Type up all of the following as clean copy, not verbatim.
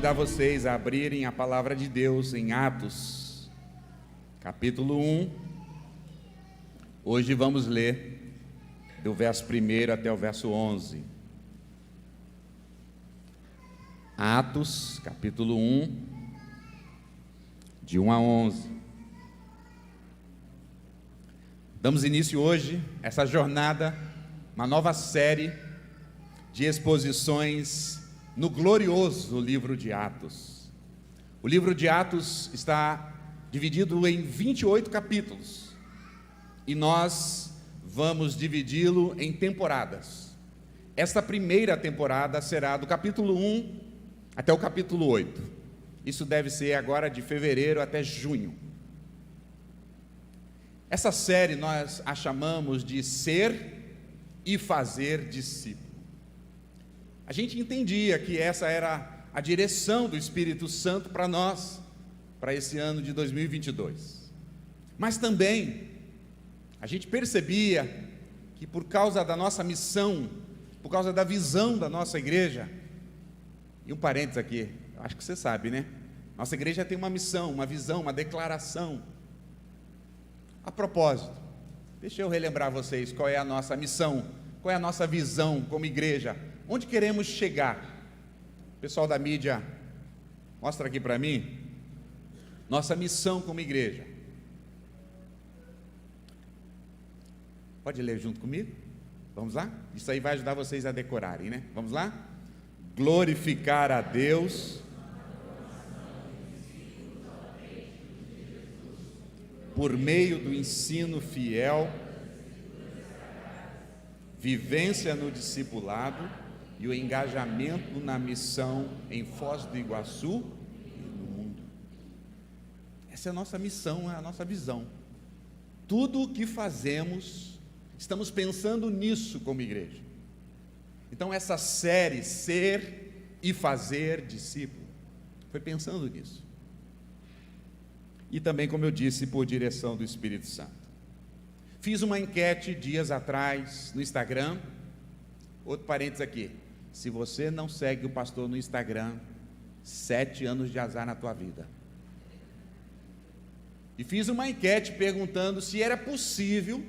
convidar vocês a abrirem a palavra de Deus em Atos, capítulo 1. Hoje vamos ler do verso 1 até o verso 11. Atos, capítulo 1, de 1 a 11. Damos início hoje a essa jornada, uma nova série de exposições no glorioso livro de Atos. O livro de Atos está dividido em 28 capítulos e nós vamos dividi-lo em temporadas. Esta primeira temporada será do capítulo 1 até o capítulo 8. Isso deve ser agora de fevereiro até junho. Essa série nós a chamamos de Ser e Fazer Discípulo. A gente entendia que essa era a direção do Espírito Santo para nós, para esse ano de 2022. Mas também, a gente percebia que por causa da nossa missão, por causa da visão da nossa igreja, e um parênteses aqui, eu acho que você sabe, né? Nossa igreja tem uma missão, uma visão, uma declaração. A propósito, deixa eu relembrar vocês qual é a nossa missão, qual é a nossa visão como igreja. Onde queremos chegar? Pessoal da mídia, mostra aqui para mim. Nossa missão como igreja. Pode ler junto comigo? Vamos lá? Isso aí vai ajudar vocês a decorarem, né? Vamos lá? Glorificar a Deus por meio do ensino fiel, vivência no discipulado e o engajamento na missão em Foz do Iguaçu e no mundo. Essa é a nossa missão, é a nossa visão. Tudo o que fazemos, estamos pensando nisso como igreja. Então essa série, Ser e Fazer Discípulo, foi pensando nisso. E também, como eu disse, por direção do Espírito Santo. Fiz uma enquete dias atrás no Instagram. Outro parênteses aqui. Se você não segue o pastor no Instagram, 7 anos de azar na tua vida. E fiz uma enquete perguntando se era possível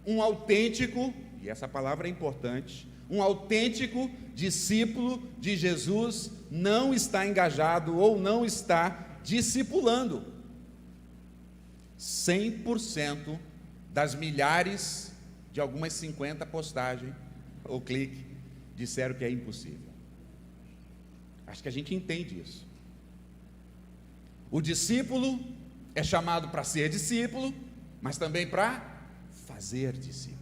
um autêntico, e essa palavra é importante, um autêntico discípulo de Jesus não está engajado ou não está discipulando. 100% das milhares de algumas 50 postagens ou clique disseram que é impossível. Acho que a gente entende isso. O discípulo é chamado para ser discípulo, mas também para fazer discípulo.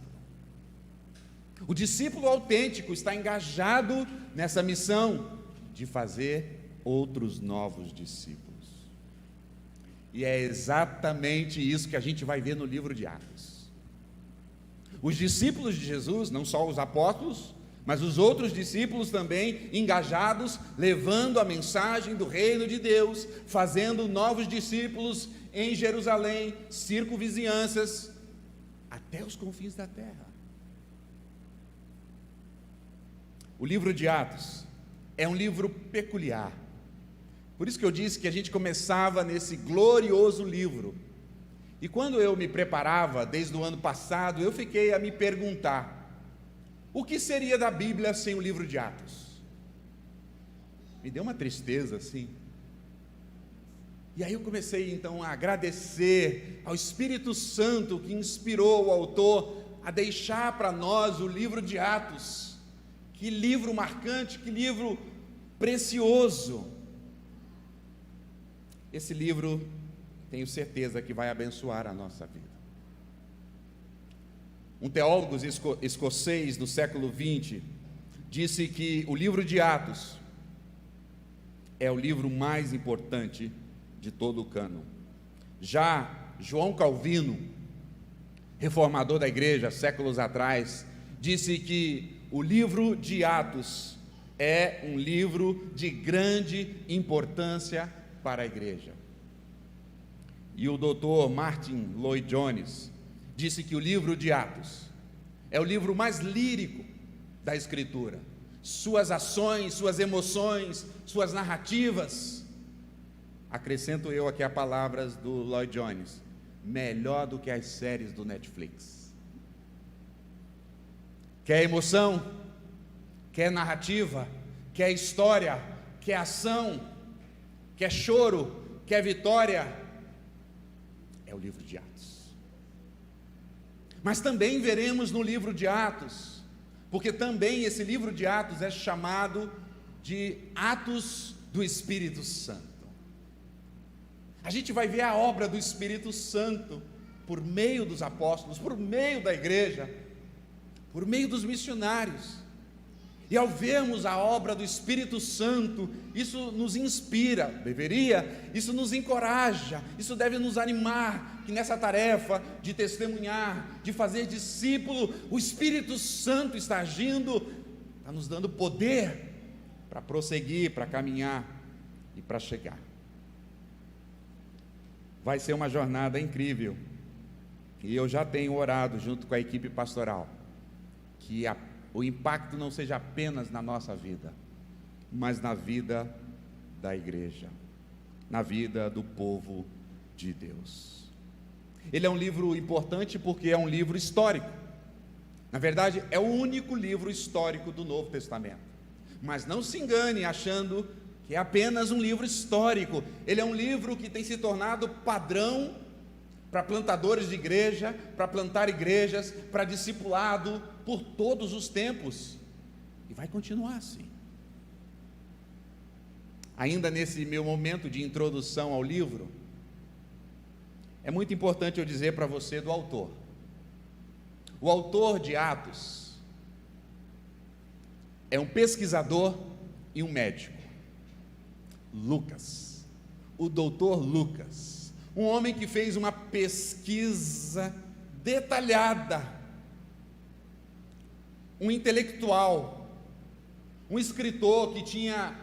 O discípulo autêntico está engajado nessa missão de fazer outros novos discípulos. E é exatamente isso que a gente vai ver no livro de Atos. Os discípulos de Jesus, não só os apóstolos, mas os outros discípulos também engajados, levando a mensagem do reino de Deus, fazendo novos discípulos em Jerusalém, circunvizinhanças, até os confins da terra. O livro de Atos é um livro peculiar. Por isso que eu disse que a gente começava nesse glorioso livro. E quando eu me preparava, desde o ano passado, eu fiquei a me perguntar: o que seria da Bíblia sem o livro de Atos? Me deu uma tristeza assim. E aí eu comecei então a agradecer ao Espírito Santo que inspirou o autor a deixar para nós o livro de Atos. Que livro marcante, que livro precioso. Esse livro, tenho certeza que vai abençoar a nossa vida. Um teólogo escocês do século XX disse que o livro de Atos é o livro mais importante de todo o cânon. Já João Calvino, reformador da igreja séculos atrás, disse que o livro de Atos é um livro de grande importância para a igreja. E o Dr. Martin Lloyd-Jones disse que o livro de Atos é o livro mais lírico da Escritura. suas ações, suas emoções, suas narrativas. Acrescento eu aqui as palavras do Lloyd Jones: melhor do que as séries do Netflix. Quer emoção? Quer narrativa? Quer história? Quer ação? Quer choro? Quer vitória? É o livro de Atos. Mas também veremos no livro de Atos, porque também esse livro de Atos é chamado de Atos do Espírito Santo. A gente vai ver a obra do Espírito Santo por meio dos apóstolos, por meio da igreja, por meio dos missionários. E ao vermos a obra do Espírito Santo, isso nos inspira, isso nos encoraja, isso deve nos animar, que nessa tarefa de testemunhar, de fazer discípulo, o Espírito Santo está agindo, está nos dando poder para prosseguir, para caminhar e para chegar. Vai ser uma jornada incrível, e eu já tenho orado junto com a equipe pastoral, que o impacto não seja apenas na nossa vida, mas na vida da igreja, na vida do povo de Deus. Ele é um livro importante porque é um livro histórico. Na verdade, é o único livro histórico do Novo Testamento. Mas não se engane achando que é apenas um livro histórico. Ele é um livro que tem se tornado padrão para plantadores de igreja, para plantar igrejas, para discipulado por todos os tempos, e vai continuar assim. Ainda nesse meu momento de introdução ao livro, é muito importante eu dizer para você do autor. O autor de Atos é um pesquisador e um médico, Lucas, o doutor Lucas, um homem que fez uma pesquisa detalhada, um intelectual, um escritor que tinha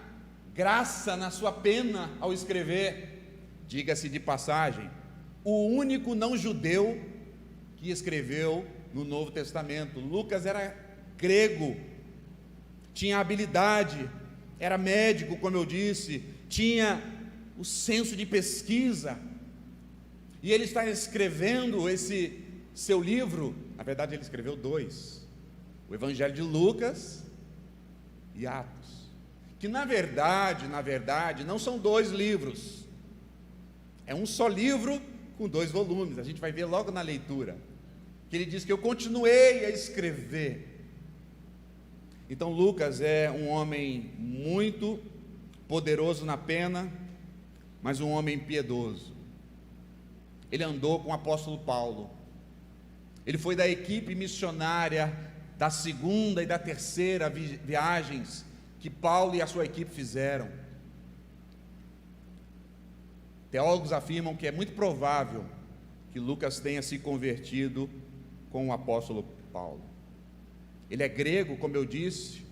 graça na sua pena ao escrever. Diga-se de passagem, o único não judeu que escreveu no Novo Testamento. Lucas era grego, tinha habilidade, era médico, como eu disse, tinha o senso de pesquisa, e ele está escrevendo esse seu livro. Na verdade, ele escreveu 2, o Evangelho de Lucas e Atos, que na verdade, não são 2 livros, é um só livro com 2 volumes. A gente vai ver logo na leitura, que ele diz que eu continuei a escrever. Então Lucas é um homem muito poderoso na pena, mas um homem piedoso. Ele andou com o apóstolo Paulo, ele foi da equipe missionária da 2ª e da 3ª viagens que Paulo e a sua equipe fizeram. Teólogos afirmam que é muito provável que Lucas tenha se convertido com o apóstolo Paulo. Ele é grego, como eu disse,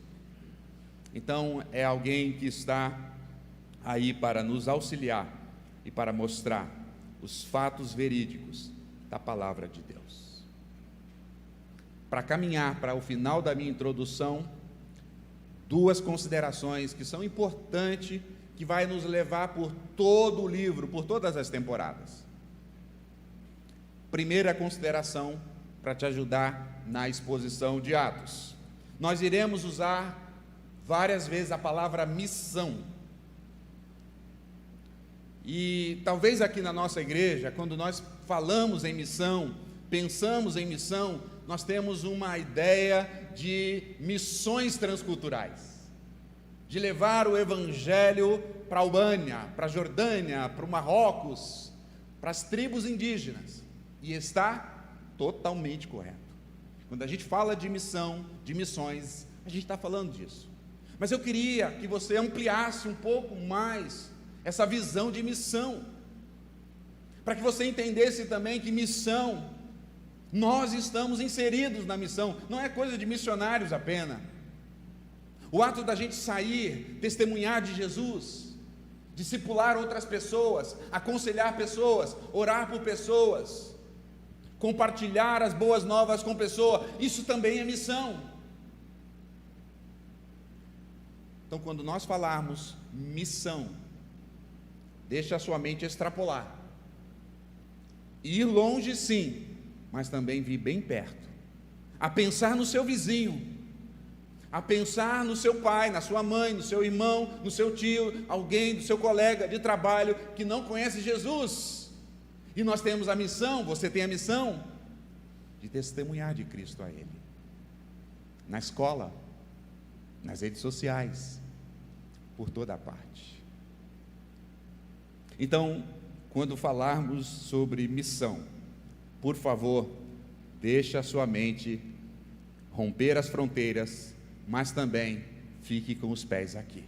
então é alguém que está aí para nos auxiliar e para mostrar os fatos verídicos da palavra de Deus. Para caminhar para o final da minha introdução, 2 considerações que são importantes, que vai nos levar por todo o livro, por todas as temporadas. Primeira consideração, para te ajudar na exposição de Atos. Nós iremos usar várias vezes a palavra missão. E talvez aqui na nossa igreja, quando nós falamos em missão, pensamos em missão, nós temos uma ideia de missões transculturais, de levar o evangelho para a Albânia, para a Jordânia, para o Marrocos, para as tribos indígenas, e está totalmente correto. Quando a gente fala de missão, de missões, a gente está falando disso. Mas eu queria que você ampliasse um pouco mais essa visão de missão, para que você entendesse também que missão, nós estamos inseridos na missão, não é coisa de missionários apenas. O ato da gente sair, testemunhar de Jesus, discipular outras pessoas, aconselhar pessoas, orar por pessoas, compartilhar as boas novas com pessoas, isso também é missão. Então, quando nós falarmos missão, deixa a sua mente extrapolar. Ir longe, sim, mas também vir bem perto. A pensar no seu vizinho, a pensar no seu pai, na sua mãe, no seu irmão, no seu tio, alguém do seu colega de trabalho que não conhece Jesus. E nós temos a missão, você tem a missão de testemunhar de Cristo a ele. Na escola, nas redes sociais, por toda a parte. Então, quando falarmos sobre missão, por favor, deixe a sua mente romper as fronteiras, mas também fique com os pés aqui,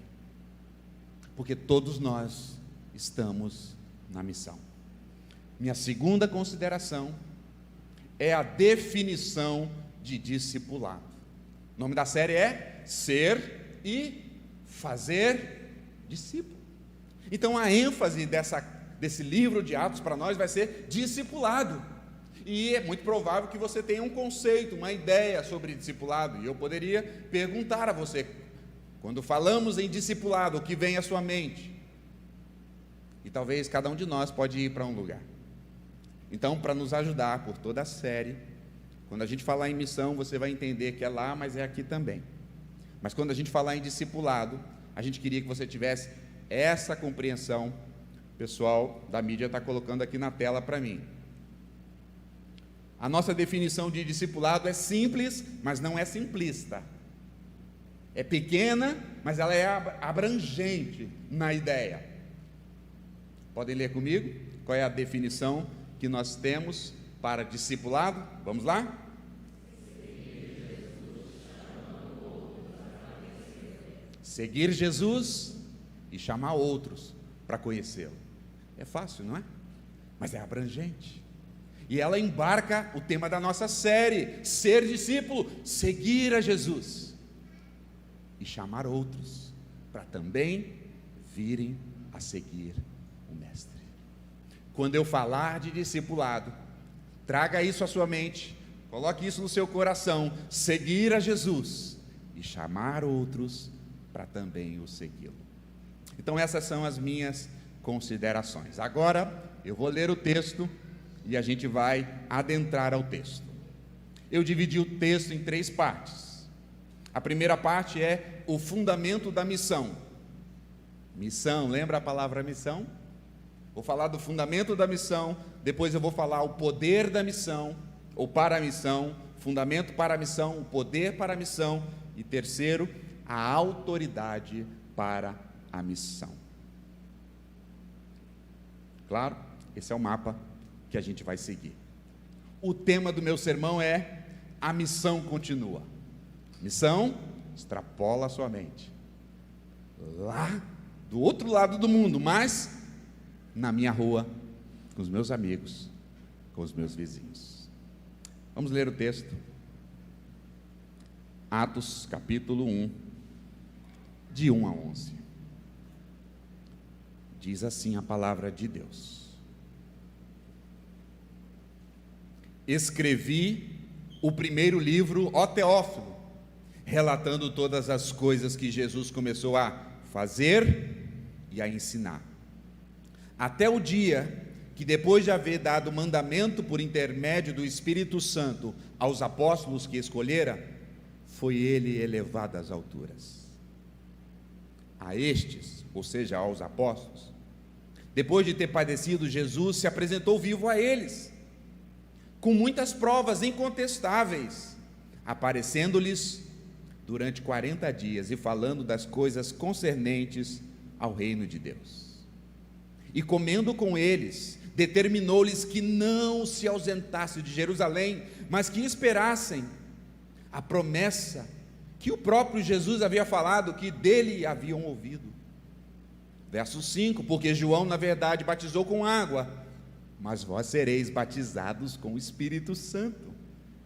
porque todos nós estamos na missão. Minha segunda consideração é a definição de discipulado. O nome da série é Ser e Fazer Discípulo. Então a ênfase desse livro de Atos para nós vai ser discipulado. E é muito provável que você tenha um conceito, uma ideia sobre discipulado. E eu poderia perguntar a você, quando falamos em discipulado, o que vem à sua mente? E talvez cada um de nós pode ir para um lugar. Então, para nos ajudar por toda a série, quando a gente falar em missão, você vai entender que é lá, mas é aqui também. Mas quando a gente falar em discipulado, a gente queria que você tivesse essa compreensão. O pessoal da mídia está colocando aqui na tela para mim. A nossa definição de discipulado é simples, mas não é simplista. É pequena, mas ela é abrangente na ideia. Podem ler comigo? Qual é a definição que nós temos para discipulado? Vamos lá? Seguir Jesus e chamar outros para conhecê-lo. É fácil, não é? Mas é abrangente. E ela embarca o tema da nossa série, ser discípulo, seguir a Jesus e chamar outros para também virem a seguir o Mestre. Quando eu falar de discipulado, traga isso à sua mente, coloque isso no seu coração, seguir a Jesus e chamar outros para também o segui-lo. Então essas são as minhas considerações. Agora eu vou ler o texto e a gente vai adentrar ao texto. Eu dividi o texto em 3 partes. A primeira parte é o fundamento da missão. Missão, lembra a palavra missão? Vou falar do fundamento da missão, depois eu vou falar o poder da missão, ou para a missão, fundamento para a missão, o poder para a missão, e terceiro, a autoridade para a missão. Claro, esse é o mapa que a gente vai seguir. O tema do meu sermão é: a missão continua. Missão extrapola a sua mente. Lá do outro lado do mundo, mas na minha rua, com os meus amigos, com os meus vizinhos. Vamos ler o texto. Atos capítulo 1, de 1 a 11. Diz assim a palavra de Deus: escrevi o primeiro livro, ó Teófilo, relatando todas as coisas que Jesus começou a fazer e a ensinar, até o dia que, depois de haver dado mandamento por intermédio do Espírito Santo aos apóstolos que escolhera, foi ele elevado às alturas. A estes, ou seja, aos apóstolos, depois de ter padecido, Jesus se apresentou vivo a eles, com muitas provas incontestáveis, aparecendo-lhes durante 40 dias e falando das coisas concernentes ao reino de Deus. E comendo com eles, determinou-lhes que não se ausentassem de Jerusalém, mas que esperassem a promessa que o próprio Jesus havia falado, que dele haviam ouvido. Verso 5: porque João na verdade batizou com água, mas vós sereis batizados com o Espírito Santo,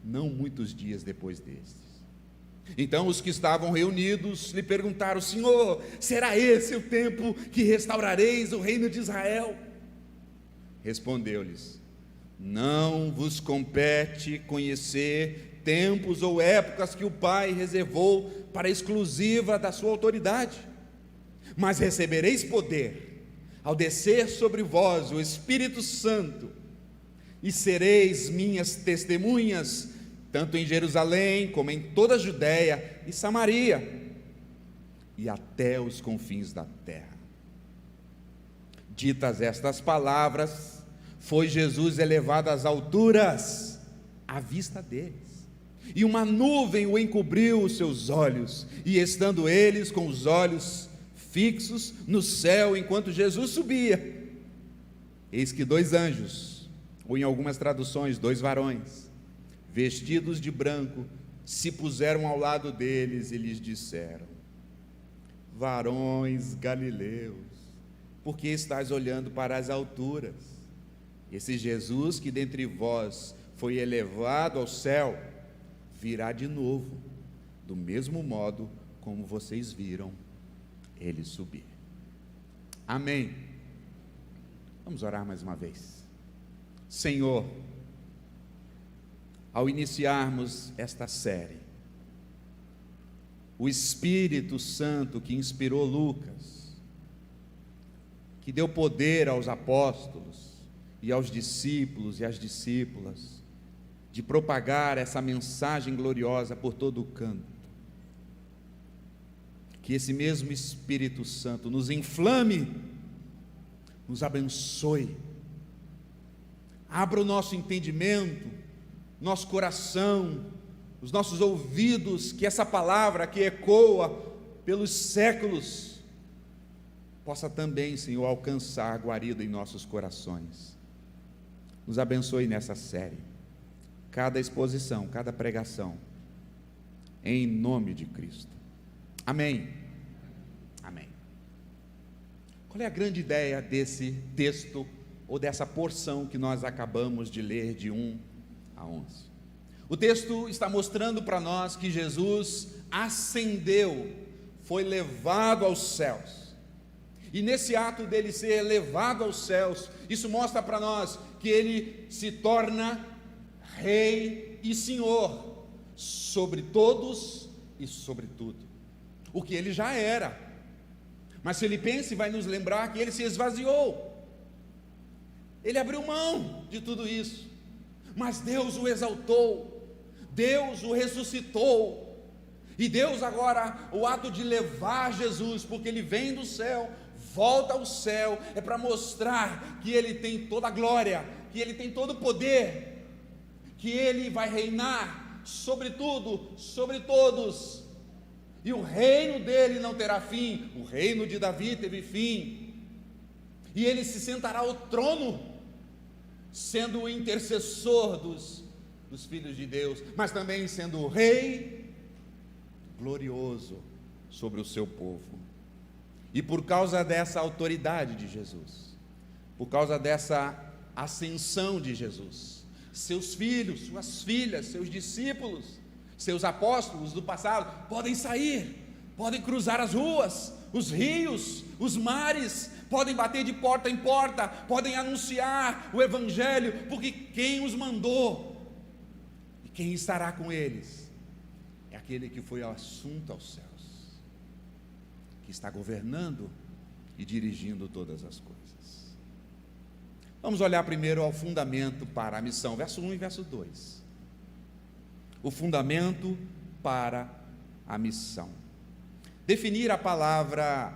não muitos dias depois destes. Então os que estavam reunidos lhe perguntaram: Senhor, será esse o tempo que restaurareis o reino de Israel? Respondeu-lhes: Não vos compete conhecer tempos ou épocas que o Pai reservou para a exclusiva da sua autoridade, mas recebereis poder ao descer sobre vós o Espírito Santo, e sereis minhas testemunhas, tanto em Jerusalém, como em toda a Judéia e Samaria, e até os confins da terra. Ditas estas palavras, foi Jesus elevado às alturas, à vista deles, e uma nuvem o encobriu os seus olhos, e estando eles com os olhos fixos no céu, enquanto Jesus subia, eis que 2 anjos, ou em algumas traduções, 2 varões, vestidos de branco, se puseram ao lado deles e lhes disseram: varões galileus, por que estáis olhando para as alturas? Esse Jesus que dentre vós foi elevado ao céu, virá de novo, do mesmo modo como vocês viram ele subir. Amém. Vamos orar mais uma vez. Senhor, ao iniciarmos esta série, o Espírito Santo que inspirou Lucas, que deu poder aos apóstolos e aos discípulos e às discípulas de propagar essa mensagem gloriosa por todo o canto, que esse mesmo Espírito Santo nos inflame, nos abençoe, abra o nosso entendimento, nosso coração, os nossos ouvidos, que essa palavra que ecoa pelos séculos possa também, Senhor, alcançar guarida em nossos corações. Nos abençoe nessa série, cada exposição, cada pregação, em nome de Cristo. Amém. Amém. Qual é a grande ideia desse texto, ou dessa porção que nós acabamos de ler, de 1 a 11? O texto está mostrando para nós que Jesus ascendeu, foi levado aos céus, e nesse ato dele ser levado aos céus, isso mostra para nós que ele se torna Rei e Senhor sobre todos e sobre tudo, o que ele já era. Mas Filipenses vai nos lembrar que ele se esvaziou, ele abriu mão de tudo isso, mas Deus o exaltou, Deus o ressuscitou, e Deus agora, o ato de levar Jesus, porque ele vem do céu, volta ao céu, é para mostrar que ele tem toda a glória, que ele tem todo o poder, que ele vai reinar sobre tudo, sobre todos, e o reino dele não terá fim. O reino de Davi teve fim, e ele se sentará ao trono, sendo o intercessor dos filhos de Deus, mas também sendo o rei glorioso sobre o seu povo. E por causa dessa autoridade de Jesus, por causa dessa ascensão de Jesus, seus filhos, suas filhas, seus discípulos, seus apóstolos do passado podem sair, podem cruzar as ruas, os rios, os mares, podem bater de porta em porta, podem anunciar o Evangelho, porque quem os mandou e quem estará com eles é aquele que foi assunto aos céus, que está governando e dirigindo todas as coisas. Vamos olhar primeiro ao fundamento para a missão, verso 1 e verso 2. O fundamento para a missão. Definir a palavra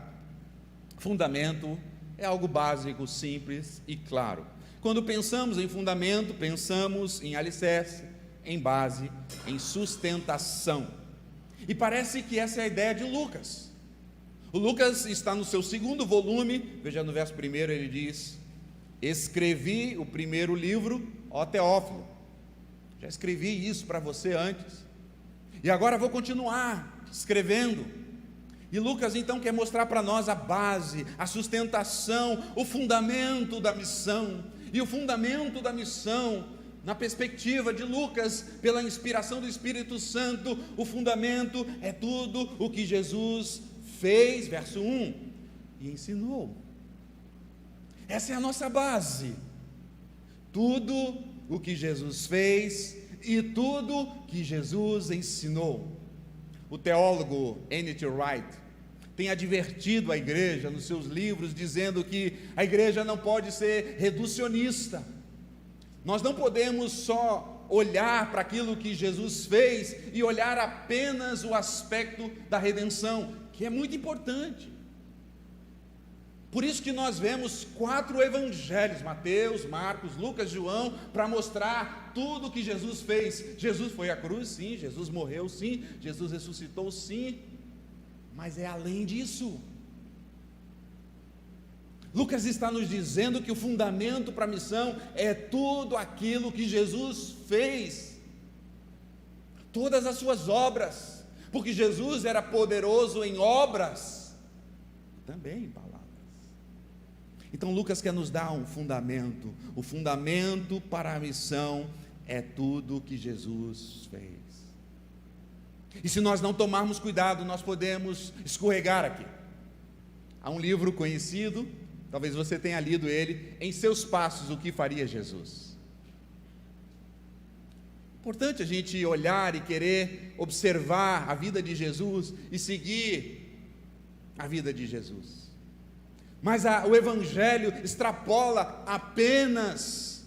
fundamento é algo básico, simples e claro. Quando pensamos em fundamento, pensamos em alicerce, em base, em sustentação. E parece que essa é a ideia de Lucas. O Lucas está no seu 2º volume, veja no verso 1, ele diz: escrevi o primeiro livro, ó Teófilo. Já escrevi isso para você antes, e agora vou continuar escrevendo. E Lucas então quer mostrar para nós a base, a sustentação, o fundamento da missão. E o fundamento da missão, na perspectiva de Lucas, pela inspiração do Espírito Santo, o fundamento é tudo o que Jesus fez, verso 1, e ensinou. Essa é a nossa base. Tudo o que Jesus fez e tudo que Jesus ensinou. O teólogo N.T. Wright tem advertido a igreja nos seus livros, dizendo que a igreja não pode ser reducionista. Nós não podemos só olhar para aquilo que Jesus fez e olhar apenas o aspecto da redenção, que é muito importante. Por isso que nós vemos 4 evangelhos, Mateus, Marcos, Lucas, João, para mostrar tudo o que Jesus fez. Jesus foi à cruz, sim, Jesus morreu, sim, Jesus ressuscitou, sim, mas é além disso. Lucas está nos dizendo que o fundamento para a missão é tudo aquilo que Jesus fez, todas as suas obras, porque Jesus era poderoso em obras, também em palavras. Então Lucas quer nos dar um fundamento. O fundamento para a missão é tudo o que Jesus fez. E se nós não tomarmos cuidado, nós podemos escorregar aqui. Há um livro conhecido, talvez você tenha lido ele, Em Seus Passos, o que faria Jesus. Importante a gente olhar e querer observar a vida de Jesus e seguir a vida de Jesus. Mas o Evangelho extrapola apenas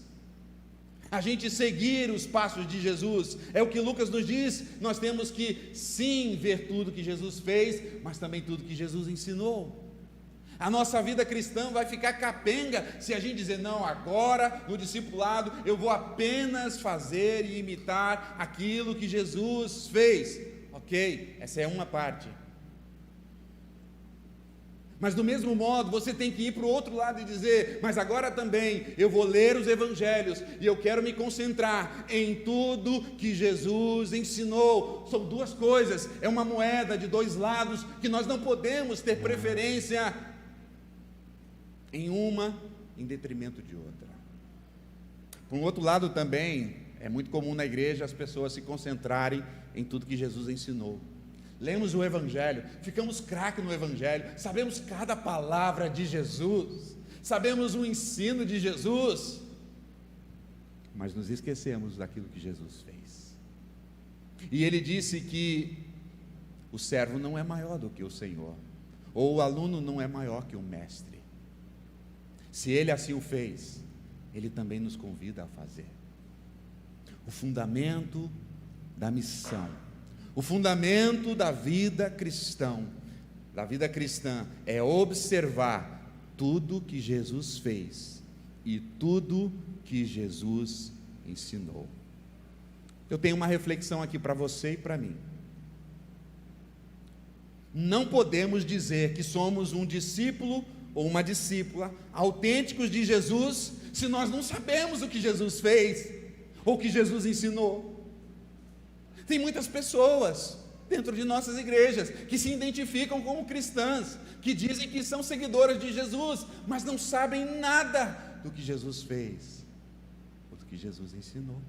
a gente seguir os passos de Jesus. É o que Lucas nos diz. Nós temos que sim ver tudo que Jesus fez, mas também tudo que Jesus ensinou. A nossa vida cristã vai ficar capenga se a gente dizer, não, agora no discipulado eu vou apenas fazer e imitar aquilo que Jesus fez. Ok, essa é uma parte. Mas do mesmo modo, você tem que ir para o outro lado e dizer, mas agora também eu vou ler os evangelhos e eu quero me concentrar em tudo que Jesus ensinou. São duas coisas, é uma moeda de 2 lados, que nós não podemos ter preferência em uma em detrimento de outra. Por um outro lado também, é muito comum na igreja as pessoas se concentrarem em tudo que Jesus ensinou. Lemos o Evangelho, ficamos craques no Evangelho, sabemos cada palavra de Jesus, sabemos o ensino de Jesus, mas nos esquecemos daquilo que Jesus fez. E ele disse que o servo não é maior do que o Senhor, ou o aluno não é maior que o mestre. Se ele assim o fez, ele também nos convida a fazer. O fundamento da missão, o fundamento da vida cristã é observar tudo que Jesus fez e tudo que Jesus ensinou. Eu tenho uma reflexão aqui para você e para mim. Não podemos dizer que somos um discípulo ou uma discípula autênticos de Jesus se nós não sabemos o que Jesus fez ou o que Jesus ensinou. Tem muitas pessoas dentro de nossas igrejas que se identificam como cristãs, que dizem que são seguidoras de Jesus, mas não sabem nada do que Jesus fez ou do que Jesus ensinou.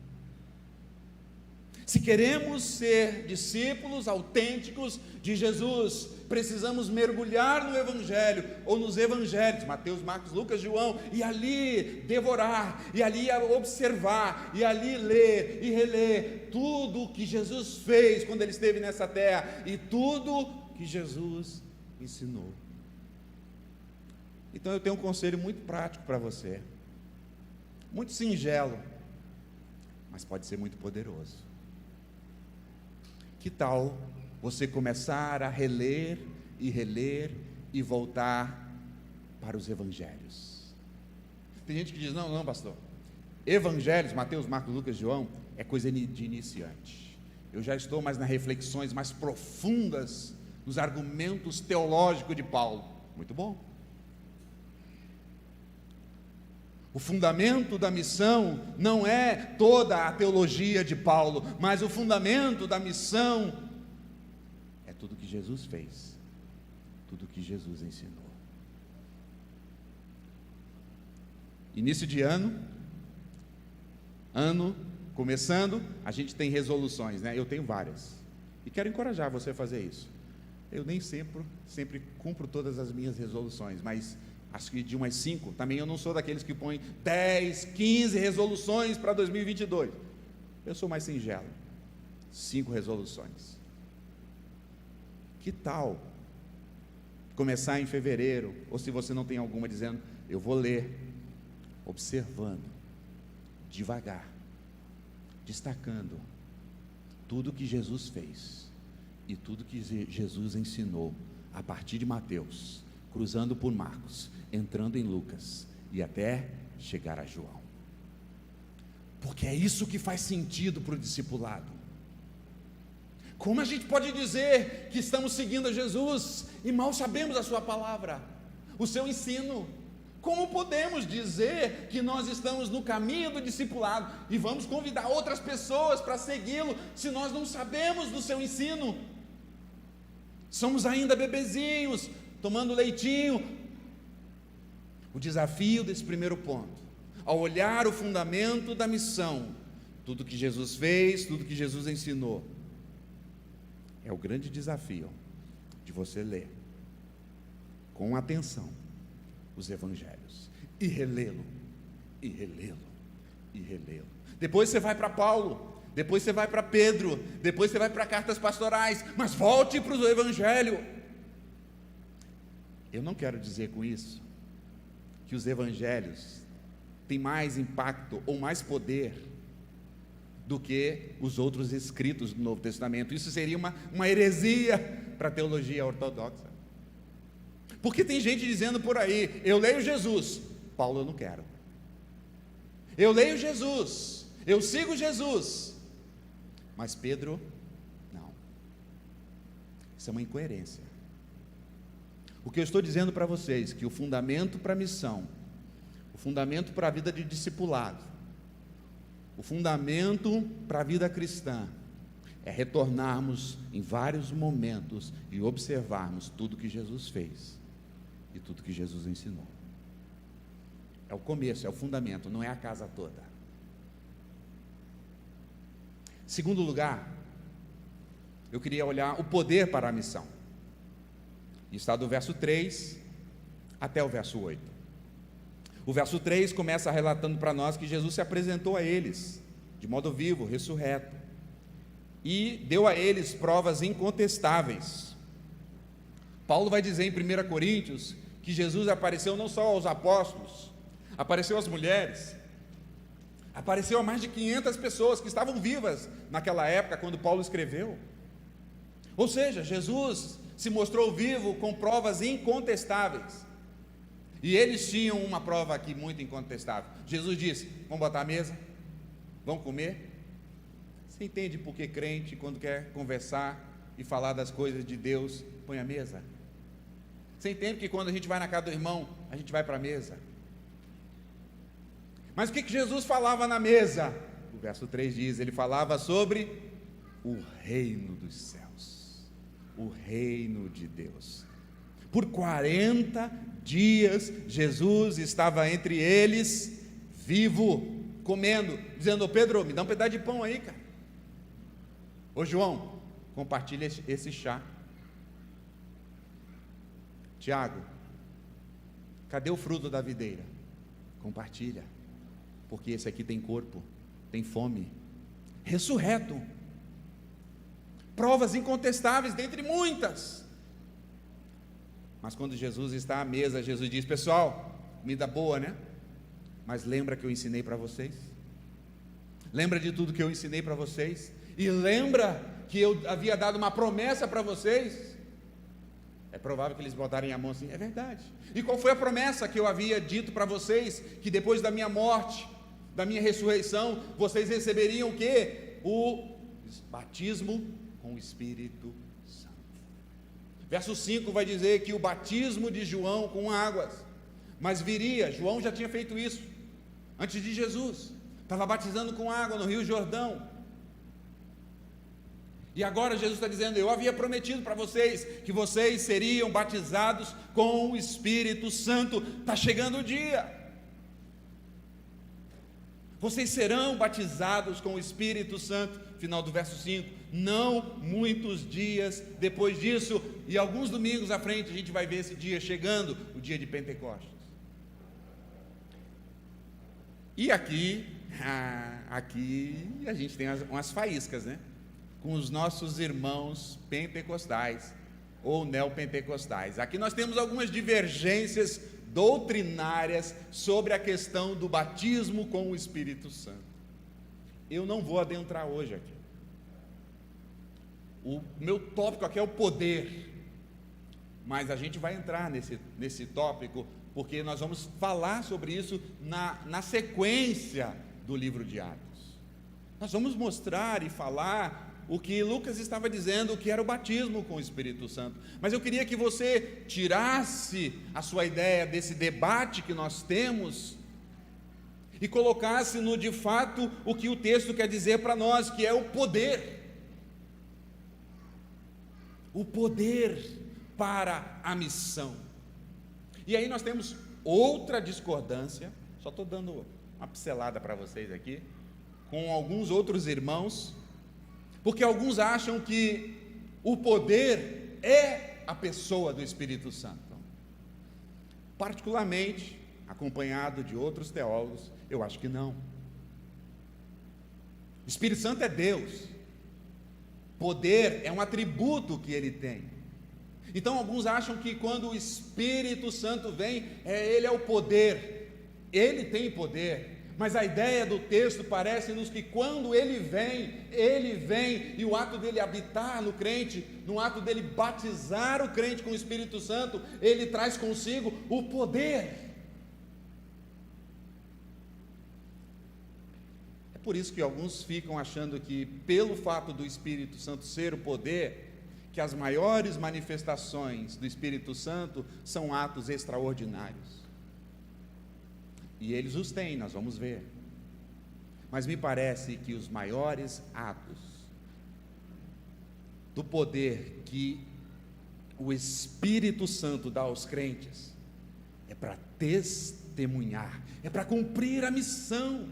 Se queremos ser discípulos autênticos de Jesus, precisamos mergulhar no Evangelho, ou nos Evangelhos, Mateus, Marcos, Lucas, João, e ali devorar, e ali observar, e ali ler e reler tudo o que Jesus fez quando Ele esteve nessa terra, e tudo que Jesus ensinou. Então eu tenho um conselho muito prático para você, muito singelo, mas pode ser muito poderoso. Que tal você começar a reler e voltar para os evangelhos? Tem gente que diz, não pastor, evangelhos, Mateus, Marcos, Lucas, João, é coisa de iniciante. Eu já estou mais nas reflexões mais profundas, nos argumentos teológicos de Paulo. Muito bom. O fundamento da missão não é toda a teologia de Paulo, mas o fundamento da missão é tudo que Jesus fez, tudo que Jesus ensinou. Início de ano começando, a gente tem resoluções, né? Eu tenho várias, e quero encorajar você a fazer isso. Eu nem sempre cumpro todas as minhas resoluções, mas acho que de umas 5, também eu não sou daqueles que põem 10, 15 resoluções para 2022, eu sou mais singelo, 5 resoluções. Que tal começar em fevereiro, ou se você não tem alguma, dizendo, eu vou ler, observando, devagar, destacando tudo que Jesus fez, e tudo que Jesus ensinou, a partir de Mateus, cruzando por Marcos, entrando em Lucas, e até chegar a João, porque é isso que faz sentido para o discipulado. Como a gente pode dizer que estamos seguindo a Jesus, e mal sabemos a sua palavra, o seu ensino? Como podemos dizer que nós estamos no caminho do discipulado, e vamos convidar outras pessoas para segui-lo, se nós não sabemos do seu ensino? Somos ainda bebezinhos, tomando leitinho. O desafio desse primeiro ponto, ao olhar o fundamento da missão, tudo que Jesus fez, tudo que Jesus ensinou, é o grande desafio de você ler com atenção os evangelhos, e relê-lo, e relê-lo, e relê-lo. Depois você vai para Paulo, depois você vai para Pedro, depois você vai para cartas pastorais, mas volte para o evangelho. Eu não quero dizer com isso que os evangelhos têm mais impacto ou mais poder do que os outros escritos do Novo Testamento. Isso seria uma heresia para a teologia ortodoxa, porque tem gente dizendo por aí, eu leio Jesus, Paulo eu não quero, eu leio Jesus, eu sigo Jesus, mas Pedro, não. Isso é uma incoerência. O que eu estou dizendo para vocês, que o fundamento para a missão, o fundamento para a vida de discipulado, o fundamento para a vida cristã, é retornarmos em vários momentos e observarmos tudo que Jesus fez e tudo que Jesus ensinou. É o começo, é o fundamento, não é a casa toda. Segundo lugar, eu queria olhar o poder para a missão. Está do verso 3 até o verso 8. O verso 3 começa relatando para nós que Jesus se apresentou a eles, de modo vivo, ressurreto, e deu a eles provas incontestáveis. Paulo vai dizer em 1 Coríntios, que Jesus apareceu não só aos apóstolos, apareceu às mulheres, apareceu a mais de 500 pessoas que estavam vivas naquela época, quando Paulo escreveu. Ou seja, Jesus se mostrou vivo com provas incontestáveis, e eles tinham uma prova aqui muito incontestável. Jesus disse, vamos botar a mesa, vamos comer. Você entende por que crente, quando quer conversar e falar das coisas de Deus, põe a mesa? Você entende que quando a gente vai na casa do irmão, a gente vai para a mesa? Mas o que Jesus falava na mesa? O verso 3 diz, ele falava sobre o reino dos céus, o reino de Deus. Por 40 dias, Jesus estava entre eles, vivo, comendo, dizendo, ô Pedro, me dá um pedaço de pão aí, cara. Ô João, compartilha esse chá. Tiago, cadê o fruto da videira? Compartilha, porque esse aqui tem corpo, tem fome. Ressurreto, provas incontestáveis, dentre muitas. Mas quando Jesus está à mesa, Jesus diz, pessoal, comida boa, né? Mas lembra que eu ensinei para vocês? Lembra de tudo que eu ensinei para vocês? E lembra que eu havia dado uma promessa para vocês? É provável que eles botarem a mão assim, é verdade. E qual foi a promessa que eu havia dito para vocês? Que depois da minha morte, da minha ressurreição, vocês receberiam o quê? O batismo com o Espírito Santo. Verso 5 vai dizer que o batismo de João com águas, mas viria, João já tinha feito isso, antes de Jesus, estava batizando com água no Rio Jordão. E agora Jesus está dizendo, eu havia prometido para vocês, que vocês seriam batizados com o Espírito Santo, está chegando o dia, vocês serão batizados com o Espírito Santo, final do verso 5, não muitos dias depois disso, e alguns domingos à frente a gente vai ver esse dia chegando, o dia de Pentecostes. E aqui a gente tem umas faíscas, né? Com os nossos irmãos pentecostais ou neopentecostais. Aqui nós temos algumas divergências doutrinárias sobre a questão do batismo com o Espírito Santo. Eu não vou adentrar hoje aqui. O meu tópico aqui é o poder, mas a gente vai entrar nesse tópico, porque nós vamos falar sobre isso na sequência do livro de Atos. Nós vamos mostrar e falar o que Lucas estava dizendo, que era o batismo com o Espírito Santo. Mas eu queria que você tirasse a sua ideia desse debate que nós temos e colocasse no de fato o que o texto quer dizer para nós, que é o poder. O poder para a missão. E aí nós temos outra discordância, só estou dando uma pincelada para vocês aqui, com alguns outros irmãos, porque alguns acham que o poder é a pessoa do Espírito Santo. Particularmente, acompanhado de outros teólogos, eu acho que não. O Espírito Santo é Deus. Poder é um atributo que ele tem. Então alguns acham que quando o Espírito Santo vem, ele é o poder, ele tem poder, mas a ideia do texto parece-nos que quando ele vem, e o ato dele habitar no crente, no ato dele batizar o crente com o Espírito Santo, ele traz consigo o poder. É por isso que alguns ficam achando que, pelo fato do Espírito Santo ser o poder, que as maiores manifestações do Espírito Santo são atos extraordinários. E eles os têm, nós vamos ver. Mas me parece que os maiores atos do poder que o Espírito Santo dá aos crentes é para testemunhar, é para cumprir a missão.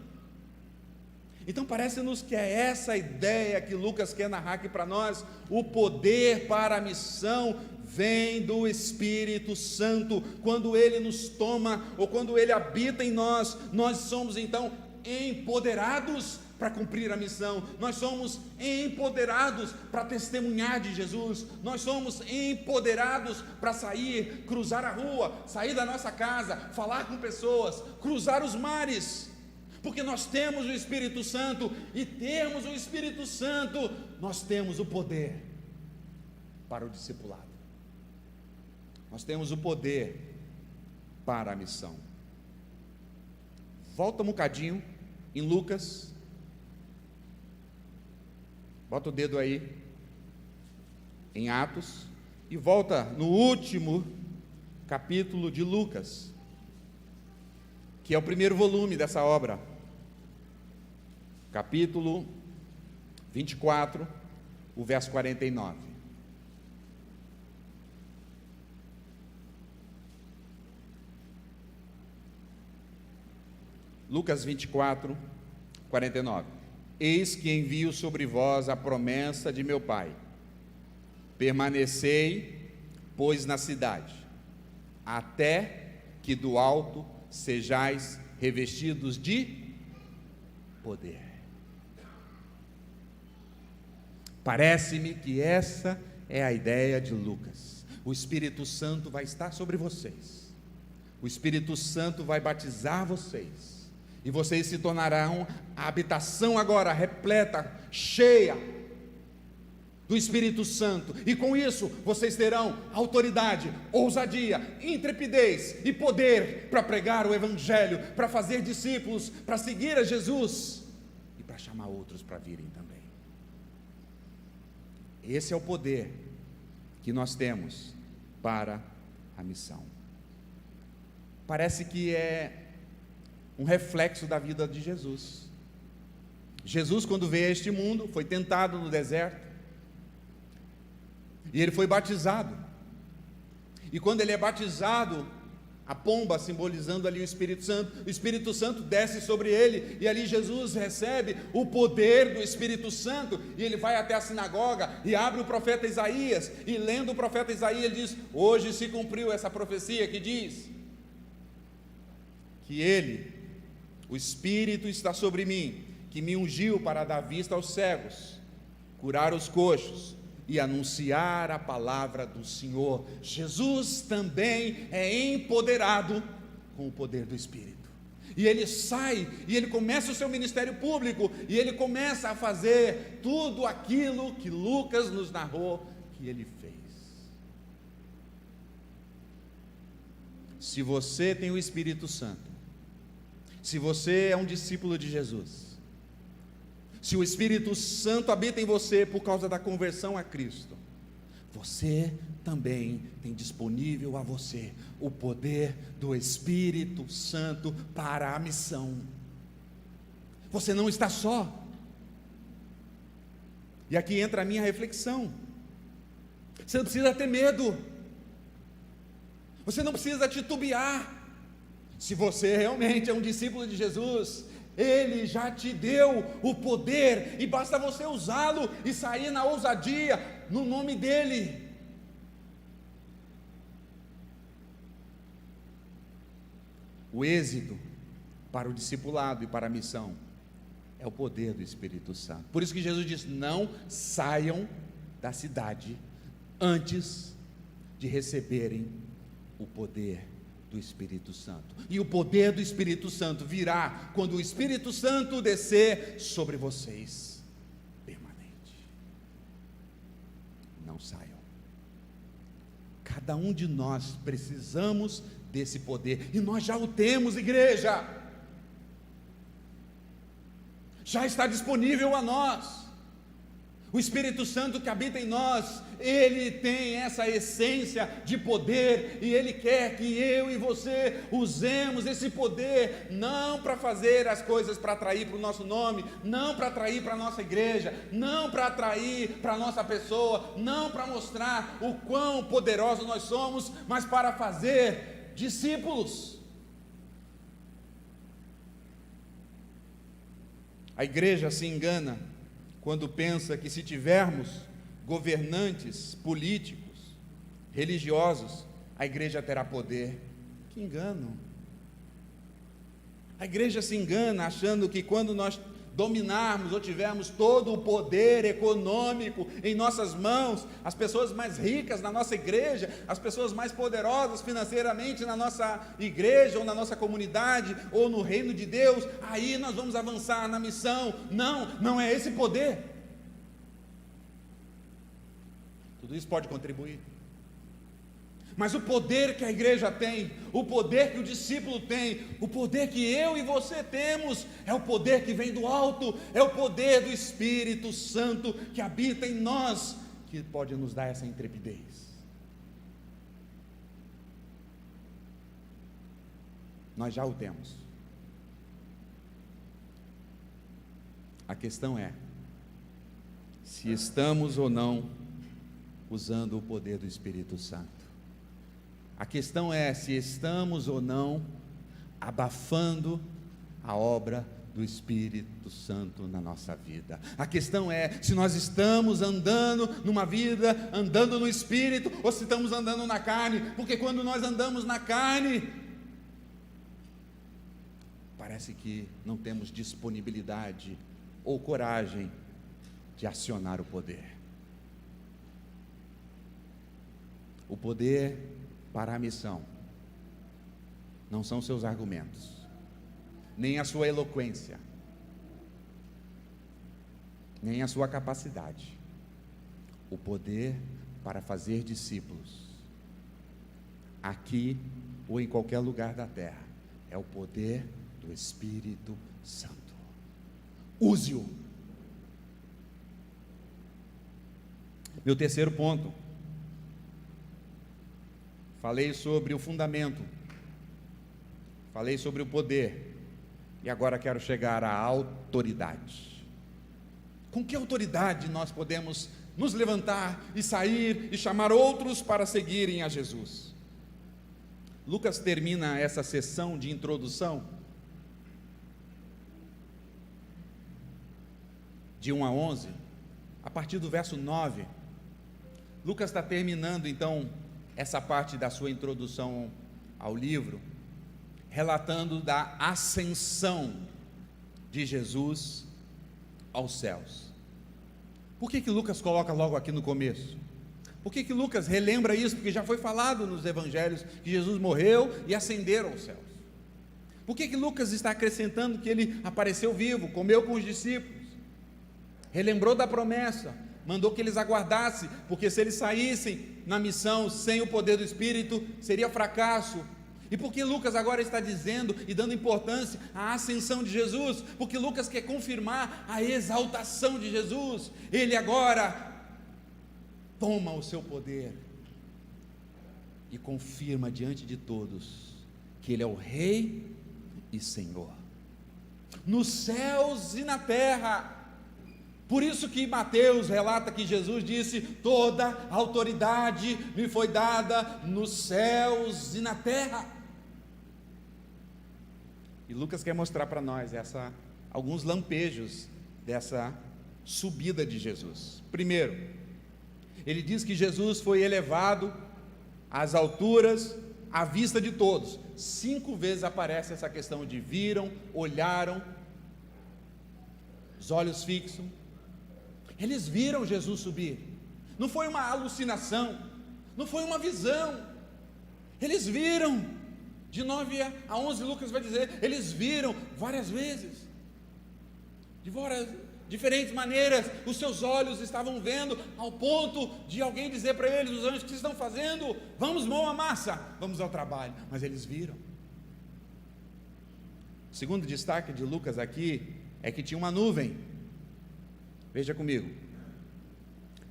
Então parece-nos que é essa a ideia que Lucas quer narrar aqui para nós. O poder para a missão vem do Espírito Santo. Quando ele nos toma, ou quando ele habita em nós, nós somos então empoderados para cumprir a missão. Nós somos empoderados para testemunhar de Jesus. Nós somos empoderados para sair, cruzar a rua, sair da nossa casa, falar com pessoas, cruzar os mares. Porque nós temos o Espírito Santo, e termos o Espírito Santo, nós temos o poder para o discipulado. Nós temos o poder para a missão. Volta um bocadinho em Lucas. Bota o dedo aí em Atos e volta no último capítulo de Lucas, que é o primeiro volume dessa obra. Capítulo 24, o verso 49. Lucas 24, 49. Eis que envio sobre vós a promessa de meu Pai. Permanecei, pois, na cidade, até que do alto sejais revestidos de poder. Parece-me que essa é a ideia de Lucas. O Espírito Santo vai estar sobre vocês. O Espírito Santo vai batizar vocês. E vocês se tornarão a habitação agora repleta, cheia do Espírito Santo. E com isso vocês terão autoridade, ousadia, intrepidez e poder para pregar o Evangelho, para fazer discípulos, para seguir a Jesus e para chamar outros para virem também. Esse é o poder que nós temos para a missão. Parece que é um reflexo da vida de Jesus. Jesus, quando veio a este mundo, foi tentado no deserto, e ele foi batizado. E quando ele é batizado, a pomba simbolizando ali o Espírito Santo desce sobre ele, e ali Jesus recebe o poder do Espírito Santo, e ele vai até a sinagoga, e abre o profeta Isaías, e lendo o profeta Isaías, ele diz: hoje se cumpriu essa profecia que diz que ele, o Espírito está sobre mim, que me ungiu para dar vista aos cegos, curar os coxos e anunciar a palavra do Senhor. Jesus também é empoderado com o poder do Espírito. E ele sai, e ele começa o seu ministério público, e ele começa a fazer tudo aquilo que Lucas nos narrou que ele fez. Se você tem o Espírito Santo, se você é um discípulo de Jesus, se o Espírito Santo habita em você por causa da conversão a Cristo, você também tem disponível a você o poder do Espírito Santo para a missão. Você não está só. E aqui entra a minha reflexão. Você não precisa ter medo. Você não precisa titubear. Se você realmente é um discípulo de Jesus, Ele já te deu o poder, e basta você usá-lo e sair na ousadia, no nome dEle. O êxito para o discipulado e para a missão é o poder do Espírito Santo. Por isso que Jesus diz: não saiam da cidade antes de receberem o poder do Espírito Santo. E o poder do Espírito Santo virá quando o Espírito Santo descer sobre vocês permanente. Não saiam. Cada um de nós precisamos desse poder, e nós já o temos, igreja. Já está disponível a nós. O Espírito Santo que habita em nós, ele tem essa essência de poder, e ele quer que eu e você usemos esse poder, não para fazer as coisas para atrair para o nosso nome, não para atrair para a nossa igreja, não para atrair para a nossa pessoa, não para mostrar o quão poderosos nós somos, mas para fazer discípulos. A igreja se engana quando pensa que, se tivermos governantes políticos, religiosos, a igreja terá poder. Que engano! A igreja se engana achando que quando nós dominarmos ou tivermos todo o poder econômico em nossas mãos, as pessoas mais ricas na nossa igreja, as pessoas mais poderosas financeiramente na nossa igreja ou na nossa comunidade ou no reino de Deus, aí nós vamos avançar na missão. Não, não é esse poder. Tudo isso pode contribuir, mas o poder que a igreja tem, o poder que o discípulo tem, o poder que eu e você temos, é o poder que vem do alto, é o poder do Espírito Santo que habita em nós, que pode nos dar essa intrepidez. Nós já o temos. A questão é se estamos ou não usando o poder do Espírito Santo. A questão é se estamos ou não abafando a obra do Espírito Santo na nossa vida. A questão é se nós estamos andando numa vida, andando no Espírito, ou se estamos andando na carne, porque quando nós andamos na carne, parece que não temos disponibilidade ou coragem de acionar o poder. O poder para a missão não são seus argumentos, nem a sua eloquência, nem a sua capacidade. O poder para fazer discípulos, aqui ou em qualquer lugar da terra, é o poder do Espírito Santo. Use-o. Meu terceiro ponto. Falei sobre o fundamento, falei sobre o poder, e agora quero chegar à autoridade. Com que autoridade nós podemos nos levantar e sair e chamar outros para seguirem a Jesus? Lucas termina essa sessão de introdução, de 1 a 11, a partir do verso 9. Lucas está terminando então essa parte da sua introdução ao livro, relatando da ascensão de Jesus aos céus. Por que Lucas coloca logo aqui no começo? Por que Lucas relembra isso? Porque já foi falado nos evangelhos que Jesus morreu e ascendeu aos céus. Por que Lucas está acrescentando que ele apareceu vivo, comeu com os discípulos, relembrou da promessa, mandou que eles aguardassem, porque se eles saíssem na missão sem o poder do Espírito, seria fracasso? E por que Lucas agora está dizendo e dando importância à ascensão de Jesus? Porque Lucas quer confirmar a exaltação de Jesus. Ele agora toma o seu poder e confirma diante de todos que Ele é o Rei e Senhor, nos céus e na terra. Por isso que Mateus relata que Jesus disse: toda autoridade me foi dada nos céus e na terra. E Lucas quer mostrar para nós alguns lampejos dessa subida de Jesus. Primeiro, ele diz que Jesus foi elevado às alturas, à vista de todos. 5 vezes aparece essa questão de viram, olharam, os olhos fixos. Eles viram Jesus subir. Não foi uma alucinação, não foi uma visão. Eles viram. De 9 a 11, Lucas vai dizer, eles viram várias vezes, de várias diferentes maneiras. Os seus olhos estavam vendo, ao ponto de alguém dizer para eles: os anjos, o que estão fazendo? Vamos, mão à massa, vamos ao trabalho. Mas eles viram. O segundo destaque de Lucas aqui é que tinha uma nuvem. Veja comigo.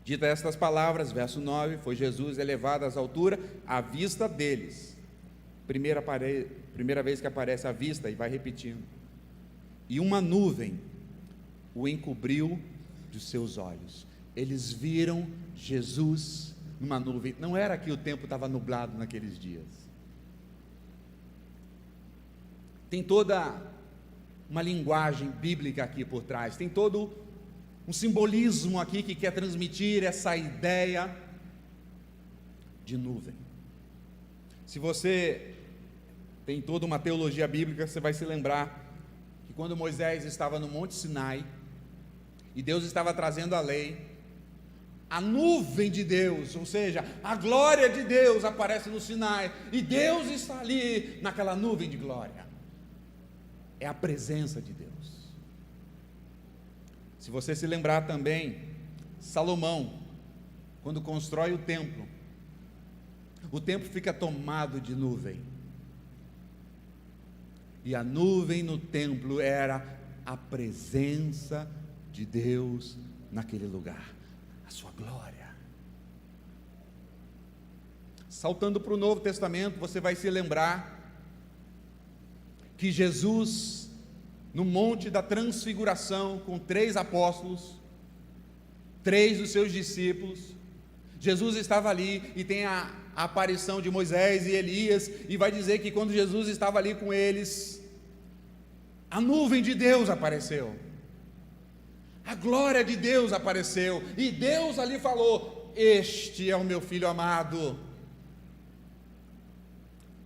Dita estas palavras, verso 9, foi Jesus elevado às alturas à vista deles. Primeira vez que aparece a vista, e vai repetindo. E uma nuvem o encobriu dos seus olhos. Eles viram Jesus numa nuvem. Não era que o tempo estava nublado naqueles dias. Tem toda uma linguagem bíblica aqui por trás, tem todo um simbolismo aqui que quer transmitir essa ideia de nuvem. Se você tem toda uma teologia bíblica, você vai se lembrar que quando Moisés estava no Monte Sinai e Deus estava trazendo a lei, a nuvem de Deus, ou seja, a glória de Deus aparece no Sinai, e Deus está ali naquela nuvem de glória. É a presença de Deus. Se você se lembrar também, Salomão, quando constrói o templo fica tomado de nuvem, e a nuvem no templo era a presença de Deus naquele lugar, a sua glória. Saltando para o Novo Testamento, você vai se lembrar que Jesus, no Monte da Transfiguração, com 3 apóstolos, 3 dos seus discípulos, Jesus estava ali e tem a aparição de Moisés e Elias, e vai dizer que quando Jesus estava ali com eles, a nuvem de Deus apareceu, a glória de Deus apareceu, e Deus ali falou: este é o meu filho amado.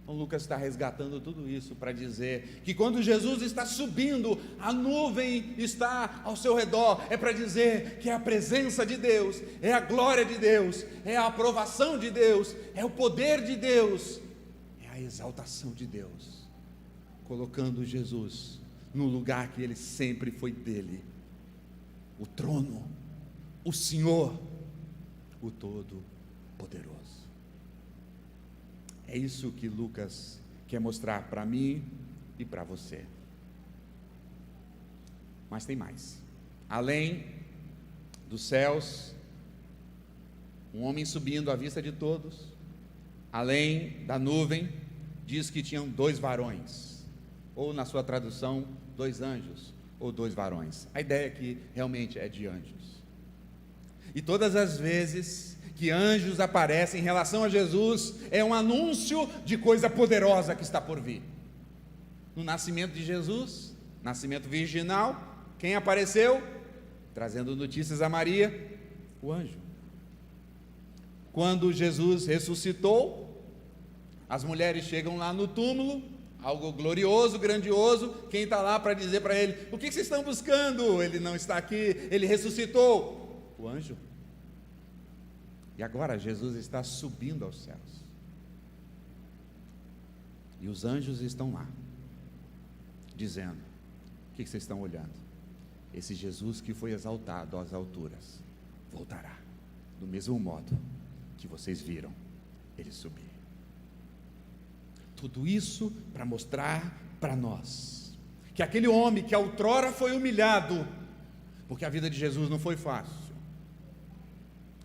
Então Lucas está resgatando tudo isso para dizer que quando Jesus está subindo, a nuvem está ao seu redor, é para dizer que é a presença de Deus, é a glória de Deus, é a aprovação de Deus, é o poder de Deus, é a exaltação de Deus, colocando Jesus no lugar que ele sempre foi dele, o trono, o Senhor, o Todo-Poderoso. É isso que Lucas quer mostrar para mim e para você. Mas tem mais. Além dos céus, um homem subindo à vista de todos, além da nuvem, diz que tinham 2 varões, ou na sua tradução, 2 anjos, ou 2 varões. A ideia aqui realmente é de anjos. E todas as vezes que anjos aparecem em relação a Jesus, é um anúncio de coisa poderosa que está por vir. No nascimento de Jesus, nascimento virginal, quem apareceu? Trazendo notícias a Maria, o anjo. Quando Jesus ressuscitou, as mulheres chegam lá no túmulo, algo glorioso, grandioso. Quem está lá para dizer para ele: o que vocês estão buscando? Ele não está aqui, ele ressuscitou. O anjo. E agora Jesus está subindo aos céus. E os anjos estão lá, dizendo: o que vocês estão olhando? Esse Jesus que foi exaltado às alturas voltará, do mesmo modo que vocês viram ele subir. Tudo isso para mostrar para nós que aquele homem que outrora foi humilhado, porque a vida de Jesus não foi fácil.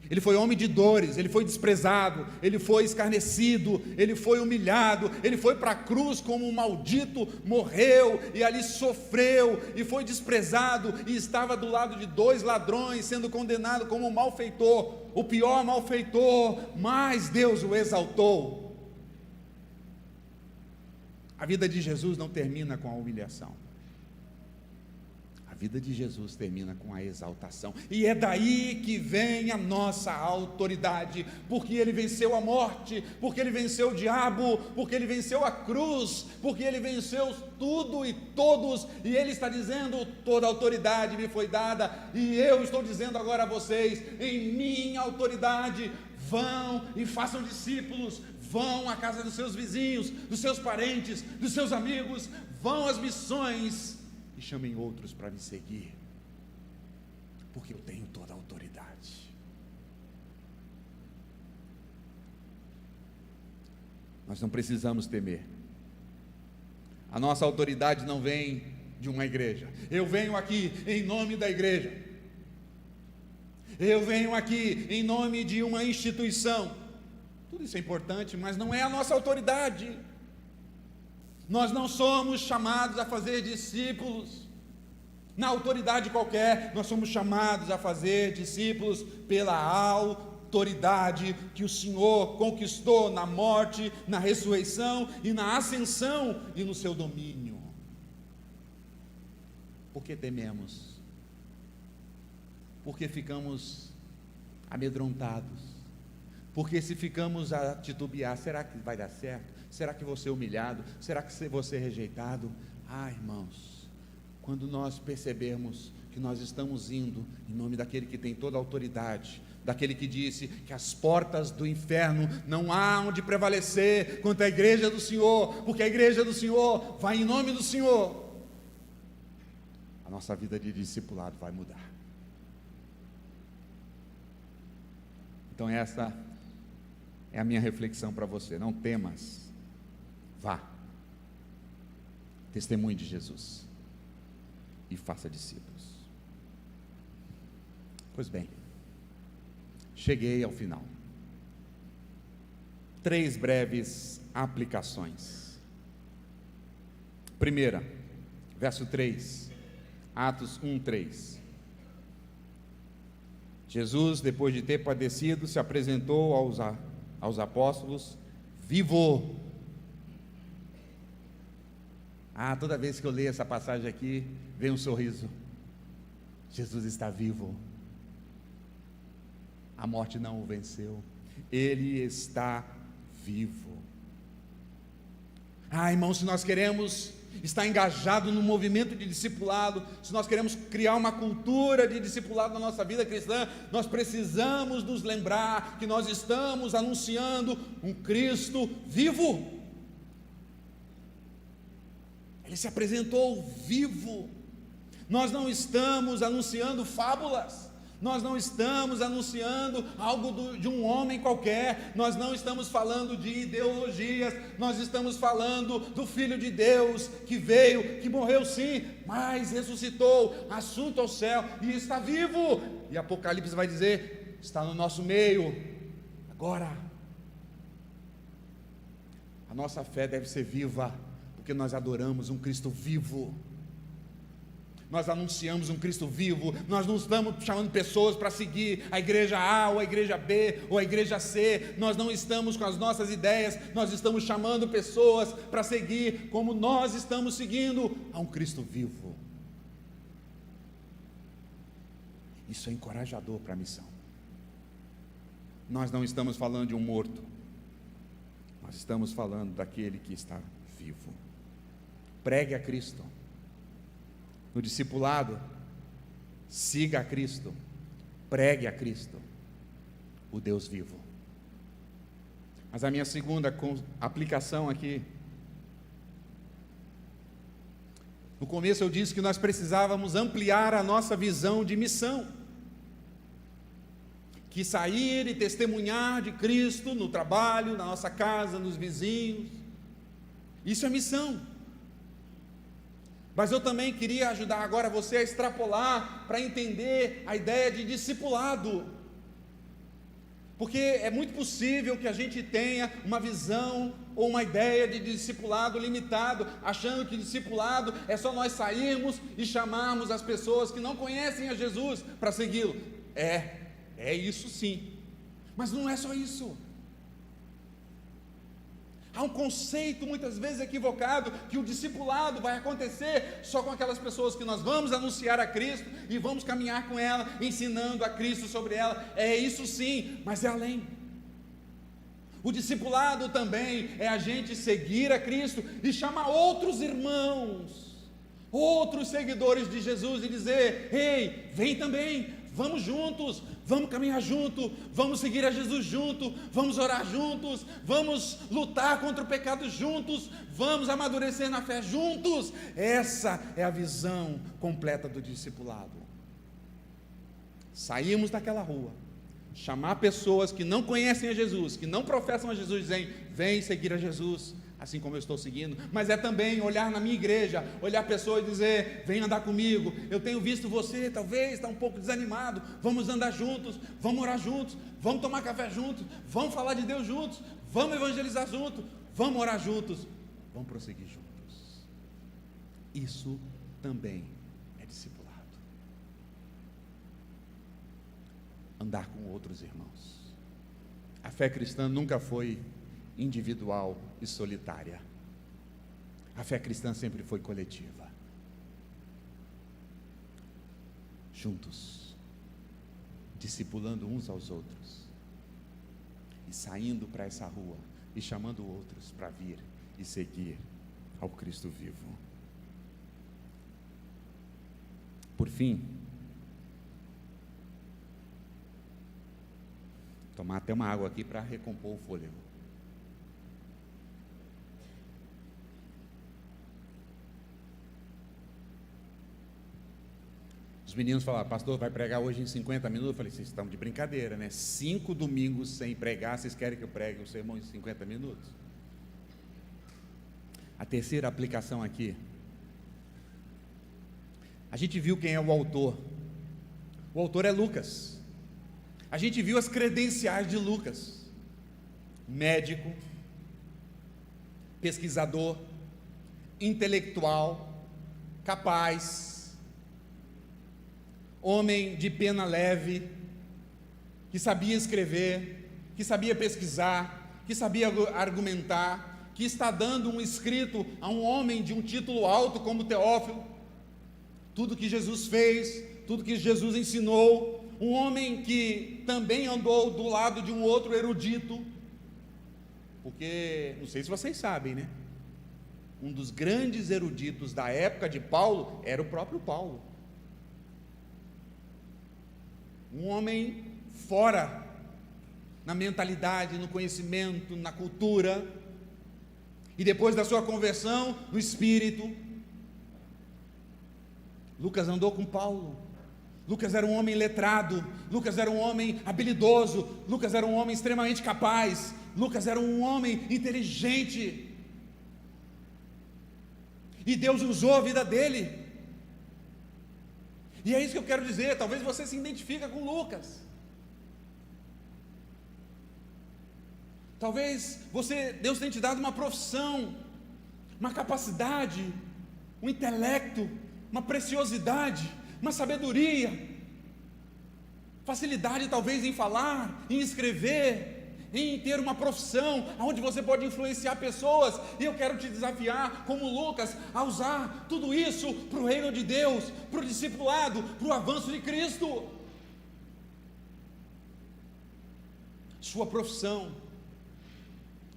Ele foi homem de dores, ele foi desprezado, ele foi escarnecido, ele foi humilhado, ele foi para a cruz como um maldito, morreu e ali sofreu e foi desprezado e estava do lado de 2 ladrões, sendo condenado como um malfeitor, o pior malfeitor, mas Deus o exaltou. A vida de Jesus não termina com a humilhação. A vida de Jesus termina com a exaltação, e é daí que vem a nossa autoridade, porque ele venceu a morte, porque ele venceu o diabo, porque ele venceu a cruz, porque ele venceu tudo e todos, e ele está dizendo: toda autoridade me foi dada, e eu estou dizendo agora a vocês, em minha autoridade, vão e façam discípulos, vão à casa dos seus vizinhos, dos seus parentes, dos seus amigos, vão às missões, e chamem outros para me seguir, porque eu tenho toda a autoridade. Nós não precisamos temer. A nossa autoridade não vem de uma igreja. Eu venho aqui em nome da igreja, eu venho aqui em nome de uma instituição. Tudo isso é importante, mas não é a nossa autoridade. Nós não somos chamados a fazer discípulos na autoridade qualquer, nós somos chamados a fazer discípulos pela autoridade que o Senhor conquistou na morte, na ressurreição e na ascensão e no seu domínio. Por que tememos? Porque ficamos amedrontados? Porque se ficamos a titubear, será que vai dar certo? Será que vou ser humilhado? Será que vou ser rejeitado? Irmãos, quando nós percebermos que nós estamos indo em nome daquele que tem toda a autoridade, daquele que disse que as portas do inferno não há onde prevalecer contra a igreja do Senhor, porque a igreja do Senhor vai em nome do Senhor, a nossa vida de discipulado vai mudar. Então essa é a minha reflexão para você. Não temas, vá, testemunhe de Jesus e faça discípulos. Pois bem, cheguei ao final. 3 breves aplicações. Primeira, verso 3, Atos 1:3. Jesus, depois de ter padecido, se apresentou aos apóstolos vivo. Toda vez que eu leio essa passagem aqui, vem um sorriso. Jesus está vivo. A morte não o venceu. Ele está vivo. Irmãos, se nós queremos estar engajado no movimento de discipulado, se nós queremos criar uma cultura de discipulado na nossa vida cristã, nós precisamos nos lembrar que nós estamos anunciando um Cristo vivo. Ele se apresentou vivo. Nós não estamos anunciando fábulas, nós não estamos anunciando algo de um homem qualquer, nós não estamos falando de ideologias, nós estamos falando do Filho de Deus, que veio, que morreu sim, mas ressuscitou, assunto ao céu, e está vivo, e Apocalipse vai dizer, está no nosso meio, agora. A nossa fé deve ser viva, porque nós adoramos um Cristo vivo, nós anunciamos um Cristo vivo, nós não estamos chamando pessoas para seguir a igreja A, ou a igreja B, ou a igreja C, nós não estamos com as nossas ideias, nós estamos chamando pessoas para seguir, como nós estamos seguindo, a um Cristo vivo. Isso é encorajador para a missão. Nós não estamos falando de um morto, nós estamos falando daquele que está vivo. pregue a Cristo. No discipulado, siga a Cristo, pregue a Cristo, o Deus vivo. Mas a minha segunda aplicação aqui, no começo eu disse que nós precisávamos ampliar a nossa visão de missão, que sair e testemunhar de Cristo no trabalho, na nossa casa, nos vizinhos, isso é missão. Mas eu também queria ajudar agora você a extrapolar para entender a ideia de discipulado, porque é muito possível que a gente tenha uma visão ou uma ideia de discipulado limitado, achando que discipulado é só nós sairmos e chamarmos as pessoas que não conhecem a Jesus para segui-lo. É isso sim, mas não é só isso. Há um conceito muitas vezes equivocado, que o discipulado vai acontecer só com aquelas pessoas que nós vamos anunciar a Cristo e vamos caminhar com ela, ensinando a Cristo sobre ela. É isso sim, mas é além. O discipulado também é a gente seguir a Cristo e chamar outros irmãos, outros seguidores de Jesus e dizer: ei, vem também, vamos juntos, vamos caminhar junto, vamos seguir a Jesus junto, vamos orar juntos, vamos lutar contra o pecado juntos, vamos amadurecer na fé juntos. Essa é a visão completa do discipulado. Saímos daquela rua, chamar pessoas que não conhecem a Jesus, que não professam a Jesus, dizem: vem seguir a Jesus, assim como eu estou seguindo. Mas é também olhar na minha igreja, olhar pessoas e dizer: vem andar comigo, eu tenho visto você, talvez está um pouco desanimado, vamos andar juntos, vamos orar juntos, vamos tomar café juntos, vamos falar de Deus juntos, vamos evangelizar juntos, vamos orar juntos, vamos prosseguir juntos. Isso também é discipulado. Andar com outros irmãos. A fé cristã nunca foi individual e solitária. A fé cristã sempre foi coletiva. Juntos, discipulando uns aos outros, e saindo para essa rua, e chamando outros para vir e seguir ao Cristo vivo. Por fim, tomar até uma água aqui para recompor o fôlego. Os meninos falaram: pastor, vai pregar hoje em 50 minutos? Eu falei: vocês estão de brincadeira, né? 5 domingos sem pregar, vocês querem que eu pregue o sermão em 50 minutos? A terceira aplicação aqui, a gente viu quem é o autor. O autor é Lucas. A gente viu as credenciais de Lucas: médico, pesquisador, intelectual, capaz, homem de pena leve, que sabia escrever, que sabia pesquisar, que sabia argumentar, que está dando um escrito a um homem de um título alto como Teófilo, tudo que Jesus fez, tudo que Jesus ensinou. Um homem que também andou do lado de um outro erudito, porque, não sei se vocês sabem, né? Um dos grandes eruditos da época de Paulo era o próprio Paulo. Um homem fora na mentalidade, no conhecimento, na cultura, e depois da sua conversão, no espírito. Lucas andou com Paulo. Lucas era um homem letrado, Lucas era um homem habilidoso, Lucas era um homem extremamente capaz, Lucas era um homem inteligente, e Deus usou a vida dele. E é isso que eu quero dizer. Talvez você se identifique com Lucas, talvez Deus tenha te dado uma profissão, uma capacidade, um intelecto, uma preciosidade, uma sabedoria, facilidade talvez em falar, em escrever, em ter uma profissão onde você pode influenciar pessoas. E eu quero te desafiar, como Lucas, a usar tudo isso para o reino de Deus, para o discipulado, para o avanço de Cristo. Sua profissão,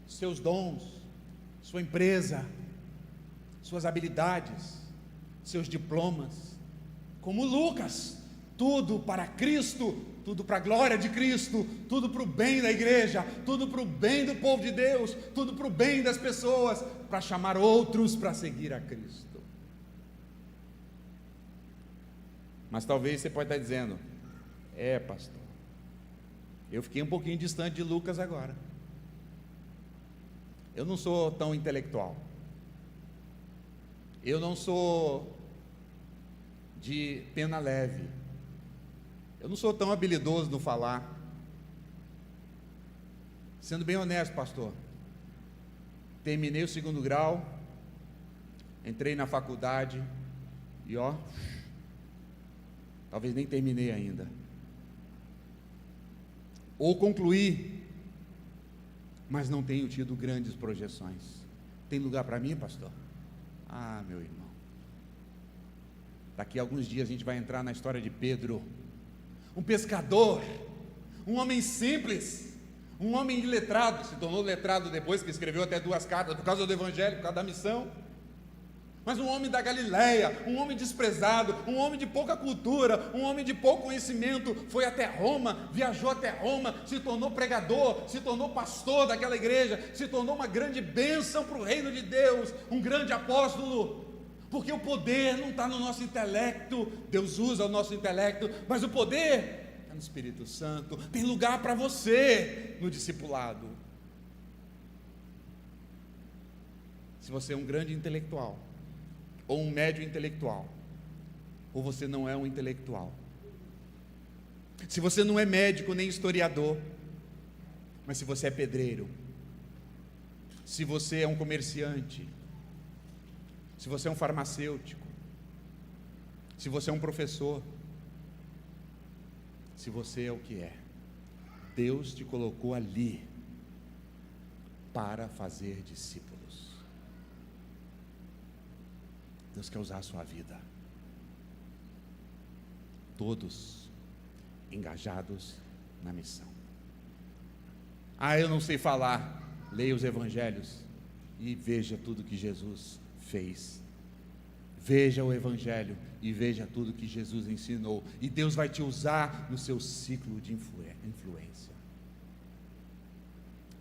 seus dons, sua empresa, suas habilidades, seus diplomas, como Lucas, tudo para Cristo, tudo para a glória de Cristo, tudo para o bem da igreja, tudo para o bem do povo de Deus, tudo para o bem das pessoas, para chamar outros para seguir a Cristo. Mas talvez você pode estar dizendo: pastor, eu fiquei um pouquinho distante de Lucas agora, eu não sou tão intelectual, eu não sou de pena leve, eu não sou tão habilidoso no falar. Sendo bem honesto, pastor, terminei o 2º grau, entrei na faculdade e talvez nem terminei ainda, ou concluí, mas não tenho tido grandes projeções. Tem lugar para mim, pastor? Meu irmão, daqui a alguns dias a gente vai entrar na história de Pedro, um pescador, um homem simples, um homem iletrado, se tornou letrado depois, que escreveu até 2 cartas por causa do evangelho, por causa da missão, mas um homem da Galileia, um homem desprezado, um homem de pouca cultura, um homem de pouco conhecimento, foi até Roma, viajou até Roma, se tornou pregador, se tornou pastor daquela igreja, se tornou uma grande bênção para o reino de Deus, um grande apóstolo. Porque o poder não está no nosso intelecto, Deus usa o nosso intelecto, mas o poder está no Espírito Santo. Tem lugar para você no discipulado. Se você é um grande intelectual, ou um médio intelectual, ou você não é um intelectual, se você não é médico nem historiador, mas se você é pedreiro, se você é um comerciante, se você é um farmacêutico, se você é um professor, se você é o que é, Deus te colocou ali para fazer discípulos. Deus quer usar a sua vida, todos engajados na missão. Eu não sei falar. Leia os evangelhos e veja tudo que Jesus fez. Veja o evangelho e veja tudo que Jesus ensinou, e Deus vai te usar no seu ciclo de influência.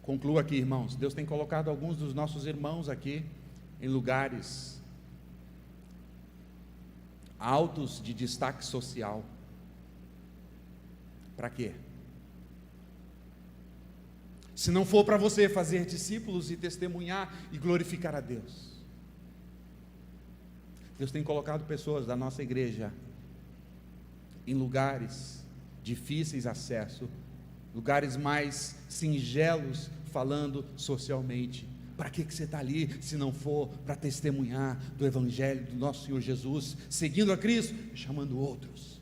Concluo aqui, irmãos. Deus tem colocado alguns dos nossos irmãos aqui em lugares altos de destaque social. Para quê? Se não for para você fazer discípulos e testemunhar e glorificar a Deus. Deus tem colocado pessoas da nossa igreja em lugares difíceis de acesso, lugares mais singelos, falando socialmente. Para que você está ali, se não for para testemunhar do evangelho do nosso Senhor Jesus, seguindo a Cristo e chamando outros?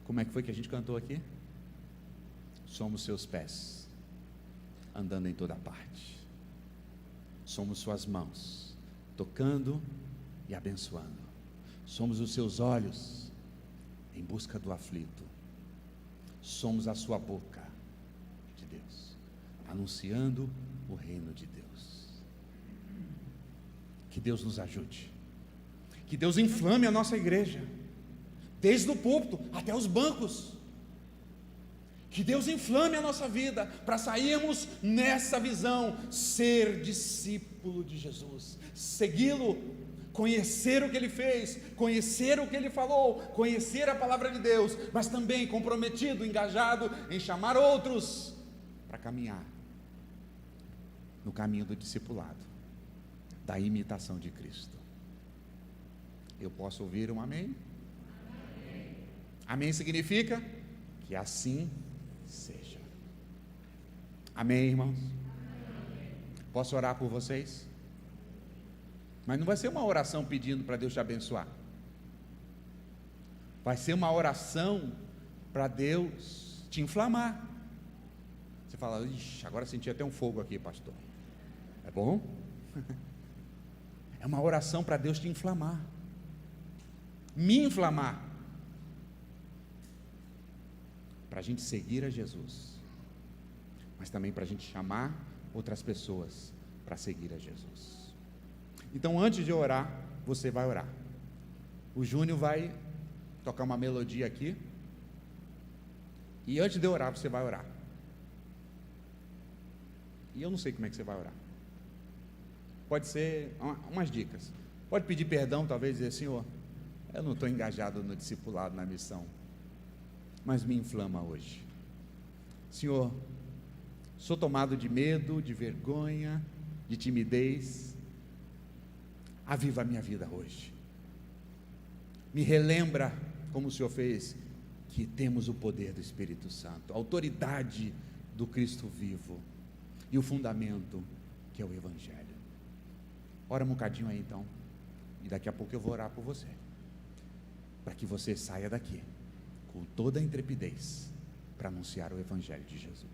Como é que foi que a gente cantou aqui? Somos seus pés, andando em toda parte. Somos suas mãos, tocando e abençoando. Somos os seus olhos, em busca do aflito. Somos a sua boca de Deus, anunciando o reino de Deus. Que Deus nos ajude, que Deus inflame a nossa igreja, desde o púlpito até os bancos. Que Deus inflame a nossa vida, para sairmos nessa visão, ser discípulo de Jesus, segui-lo, conhecer o que Ele fez, conhecer o que Ele falou, conhecer a palavra de Deus, mas também comprometido, engajado em chamar outros para caminhar no caminho do discipulado, da imitação de Cristo. Eu posso ouvir um amém? Amém. Amém significa que assim seja. Amém, irmãos? Amém. Posso orar por vocês? Mas não vai ser uma oração pedindo para Deus te abençoar. Vai ser uma oração para Deus te inflamar. Você fala: ixi, agora senti até um fogo aqui, pastor. É bom? É uma oração para Deus te inflamar, me inflamar, para a gente seguir a Jesus, mas também para a gente chamar outras pessoas para seguir a Jesus. Então, antes de orar, você vai orar. O Júnior vai tocar uma melodia aqui, e antes de orar, você vai orar. E eu não sei como é que você vai orar. Pode ser umas dicas. Pode pedir perdão, talvez dizer: Senhor, eu não estou engajado no discipulado, na missão, mas me inflama hoje. Senhor, sou tomado de medo, de vergonha, de timidez. Aviva a minha vida hoje. Me relembra, como o Senhor fez, que temos o poder do Espírito Santo, a autoridade do Cristo vivo e o fundamento que é o Evangelho. Ora um bocadinho aí então, e daqui a pouco eu vou orar por você, para que você saia daqui com toda a intrepidez para anunciar o Evangelho de Jesus.